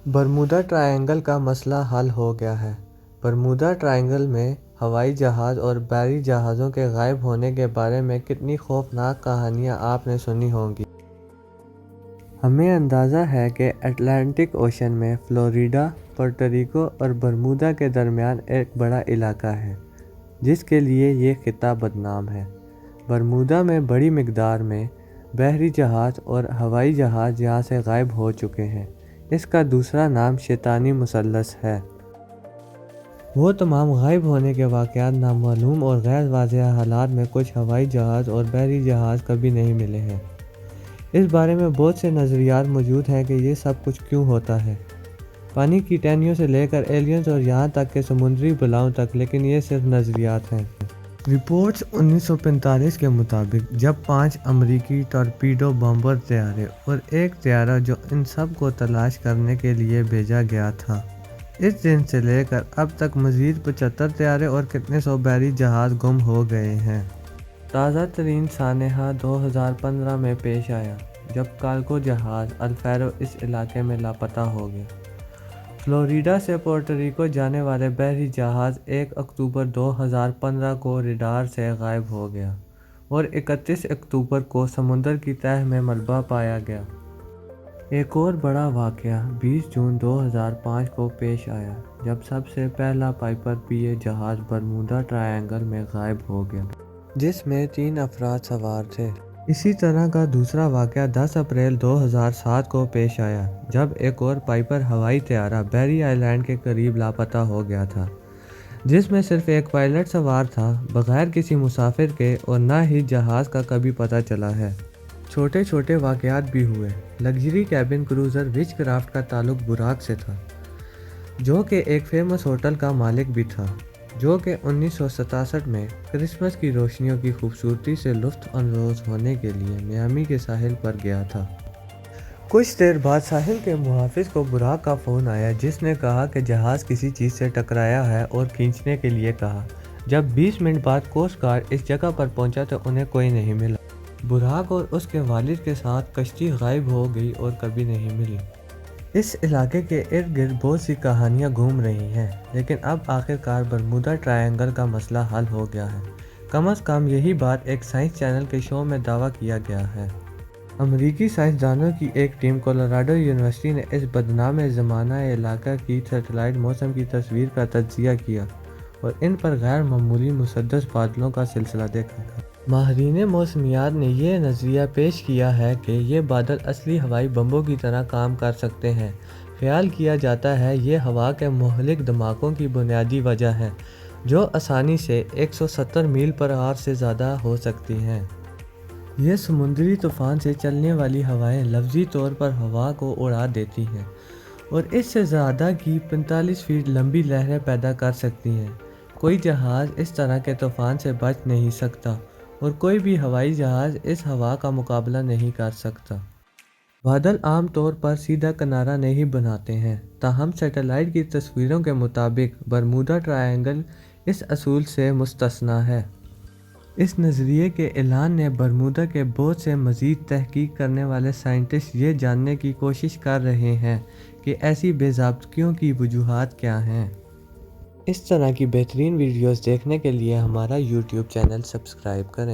Bermuda triangle کا مسئلہ حل ہو گیا ہے۔ برمودا ٹرائینگل میں ہوائی جہاز اور بحری جہازوں کے غائب ہونے کے بارے میں کتنی خوفناک کہانیاں آپ نے سنی ہوں گی۔ ہمیں اندازہ ہے کہ اٹلانٹک اوشن میں فلوریڈا، پورٹوریکو اور برمودا کے درمیان ایک بڑا علاقہ ہے جس کے لیے یہ خطہ بدنام ہے۔ برمودا میں بڑی مقدار میں بحری جہاز اور ہوائی جہاز یہاں سے غائب ہو چکے ہیں۔ اس کا دوسرا نام شیطانی مثلث ہے۔ وہ تمام غائب ہونے کے واقعات نامعلوم اور غیر واضح حالات میں کچھ ہوائی جہاز اور بحری جہاز کبھی نہیں ملے ہیں۔ اس بارے میں بہت سے نظریات موجود ہیں کہ یہ سب کچھ کیوں ہوتا ہے، پانی کی ٹہنیوں سے لے کر ایلینز اور یہاں تک کہ سمندری بلاؤں تک، لیکن یہ صرف نظریات ہیں۔ رپورٹس 1945 کے مطابق جب 5 امریکی ٹارپیڈو بمبر طیارے اور ایک طیارہ جو ان سب کو تلاش کرنے کے لیے بھیجا گیا تھا، اس دن سے لے کر اب تک مزید 75 طیارے اور کتنے سو بحری جہاز گم ہو گئے ہیں۔ تازہ ترین سانحہ 2015 میں پیش آیا جب کارگو جہاز الفیرو اس علاقے میں لاپتہ ہو گیا۔ فلوریڈا سے پورٹوریکو جانے والے بحری جہاز 1 اکتوبر 2015 کو ریڈار سے غائب ہو گیا اور 31 اکتوبر کو سمندر کی تہہ میں ملبہ پایا گیا۔ ایک اور بڑا واقعہ 20 جون 2005 کو پیش آیا جب سب سے پہلا پائپر پی جہاز برمودا ٹرائینگل میں غائب ہو گیا جس میں 3 افراد سوار تھے۔ اسی طرح کا دوسرا واقعہ 10 اپریل 2007 کو پیش آیا جب ایک اور پائپر ہوائی طیارہ بیری آئی لینڈ کے قریب لاپتہ ہو گیا تھا جس میں صرف ایک پائلٹ سوار تھا، بغیر کسی مسافر کے، اور نہ ہی جہاز کا کبھی پتہ چلا ہے۔ چھوٹے چھوٹے واقعات بھی ہوئے۔ لگژری کیبن کروزر وچ کرافٹ کا تعلق براق سے تھا جو کہ ایک فیمس ہوٹل کا مالک بھی تھا، جو کہ 1967 میں کرسمس کی روشنیوں کی خوبصورتی سے لطف اندوز ہونے کے لیے میامی کے ساحل پر گیا تھا۔ کچھ دیر بعد ساحل کے محافظ کو براق کا فون آیا جس نے کہا کہ جہاز کسی چیز سے ٹکرایا ہے اور کھینچنے کے لیے کہا۔ جب 20 منٹ بعد کوسٹ گارڈ اس جگہ پر پہنچا تو انہیں کوئی نہیں ملا۔ براق اور اس کے والد کے ساتھ کشتی غائب ہو گئی اور کبھی نہیں ملی۔ اس علاقے کے ارد گرد بہت سی کہانیاں گھوم رہی ہیں، لیکن اب آخرکار برمودا ٹرائینگل کا مسئلہ حل ہو گیا ہے۔ کم از کم یہی بات ایک سائنس چینل کے شو میں دعویٰ کیا گیا ہے۔ امریکی سائنسدانوں کی ایک ٹیم کولوراڈو یونیورسٹی نے اس بدنام زمانہ علاقہ کی سیٹلائٹ موسم کی تصویر کا تجزیہ کیا اور ان پر غیر معمولی مسدس بادلوں کا سلسلہ دیکھا۔ ماہرین موسمیات نے یہ نظریہ پیش کیا ہے کہ یہ بادل اصلی ہوائی بمبوں کی طرح کام کر سکتے ہیں۔ خیال کیا جاتا ہے یہ ہوا کے مہلک دھماکوں کی بنیادی وجہ ہے جو آسانی سے 170 میل پر آور سے زیادہ ہو سکتی ہیں۔ یہ سمندری طوفان سے چلنے والی ہوائیں لفظی طور پر ہوا کو اڑا دیتی ہیں اور اس سے زیادہ کی 45 فٹ لمبی لہریں پیدا کر سکتی ہیں۔ کوئی جہاز اس طرح کے طوفان سے بچ نہیں سکتا اور کوئی بھی ہوائی جہاز اس ہوا کا مقابلہ نہیں کر سکتا۔ بادل عام طور پر سیدھا کنارہ نہیں بناتے ہیں، تاہم سیٹلائٹ کی تصویروں کے مطابق برمودا ٹرائینگل اس اصول سے مستثنیٰ ہے۔ اس نظریے کے اعلان نے برمودا کے بہت سے مزید تحقیق کرنے والے سائنٹسٹ یہ جاننے کی کوشش کر رہے ہیں کہ ایسی بے ضابطگیوں کی وجوہات کیا ہیں۔ اس طرح کی بہترین ویڈیوز دیکھنے کے لیے ہمارا یوٹیوب چینل سبسکرائب کریں۔